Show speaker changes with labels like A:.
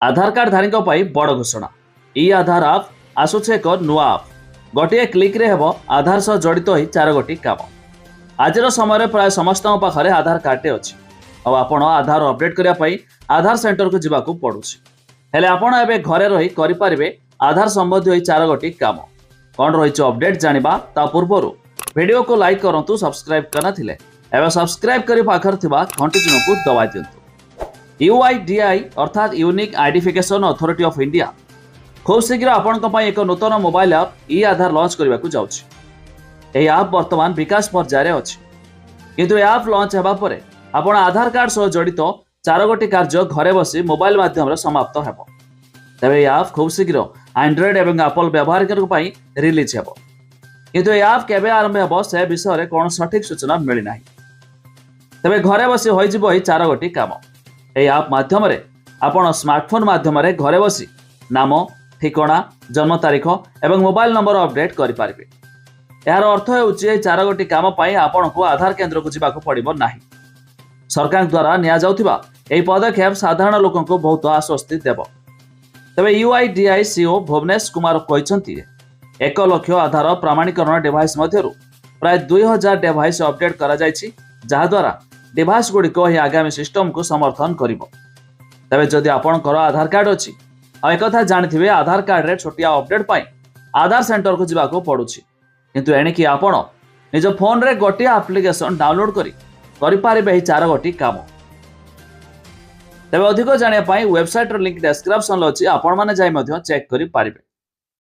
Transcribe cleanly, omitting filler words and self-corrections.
A: आधार card धारी बड़ घोषणा इ आधार आप आसुचे एक नुआ आप गोटे क्लिक रे हेबो आधार सह जड़ित हो 4 गोटी काम। आज समय प्राय समस्त पाखे आधार कार्ड अच्छी और आपण आधार अपडेट करने आधार सेंटर को जावाक पड़ुछि। हेले आपण एबे घरे रही करें आधार संबंधी 4 गोटी काम कौन रही अपडेट जानिबा ता पूर्व वीडियो को लाइक करंतु सब्सक्राइब करना थिले एवं सब्सक्राइब करी पाखर थिबा घंटी चिन्ह को दबाई दियंतु। UIDI अर्थात unique identification authority of India खूब शीघ्र आपण एक नूतन मोबाइल ऐप इ आधार लॉन्च करने को जाउछि। एही ऐप वर्तमान विकास पर्यायर अच्छी किंतु ऐप लॉन्च हेबा परे आपण आधार कार्ड सह जड़ित 4 गोटी कार्य घरे बसी मोबाइल माध्यम समाप्त हेबो। तबे ऐप खूब शीघ्र एंड्रॉइड एवं एप्पल व्यवहारकर्ता पई रिलीज हेबो किंतु ऐप केबे आरंभ हेबो से विषय रे कोन सठिक सूचना मिली नाही। तबे घरे बसी होई जिवो 4 गोटी काम। এই ଆପ୍ ମାଧ୍ୟମରେ ଆପଣ ସ୍ମାର୍ଟଫୋନ୍ ମାଧ୍ୟମରେ ଘରେ ବସି ନାମ ଠିକଣା ଜନ୍ମ ତାରିଖ ଏବଂ ମୋବାଇଲ ନମ୍ବର ଅପଡେଟ୍ କରିପାରିବେ। ଏହାର ଅର୍ଥ ହେଉଛି ଏହି 4 ଗୋଟି କାମ ପାଇଁ ଆପଣଙ୍କୁ ଆଧାର କେନ୍ଦ୍ରକୁ ଯିବାକୁ ପଡ଼ିବ ନାହିଁ। ସରକାରଙ୍କ ଦ୍ୱାରା ନିଆଯାଉଥିବା ଏହି ପଦକ୍ଷେପ ସାଧାରଣ ଲୋକଙ୍କୁ ବହୁତ ଆଶ୍ୱସ୍ତି ଦେବ। ତେବେ UIDI CEO ଭୁବନେଶ କୁମାର କହିଛନ୍ତି 1 ଲକ୍ଷ ଆଧାର ପ୍ରମାଣୀକରଣ ଡିଭାଇସ୍ ମଧ୍ୟରୁ ପ୍ରାୟ 2000 ଡିଭାଇସ୍ ଅପଡେଟ୍ କରାଯାଇଛି ଯାହାଦ୍ୱାରା डिवाइस गुड़िक आगामी सिस्टम को समर्थन करिवो। तबे जदि आपणकर आधार कार्ड अच्छी और एक जानी आधार कार्ड रे छोटिया अपडेट पाई आधार सेंटर को जावाक पड़ुछि किंतु एणिकी आपण निज फोन रे गोटे एप्लिकेशन डाउनलोड करि पारिबे 4 गोटी काम। तबे अधिक जानिया पाई वेबसाइट रो लिंक डिस्क्रिप्शन अच्छी आपण माने जाई मध्य चेक करि पारिबे।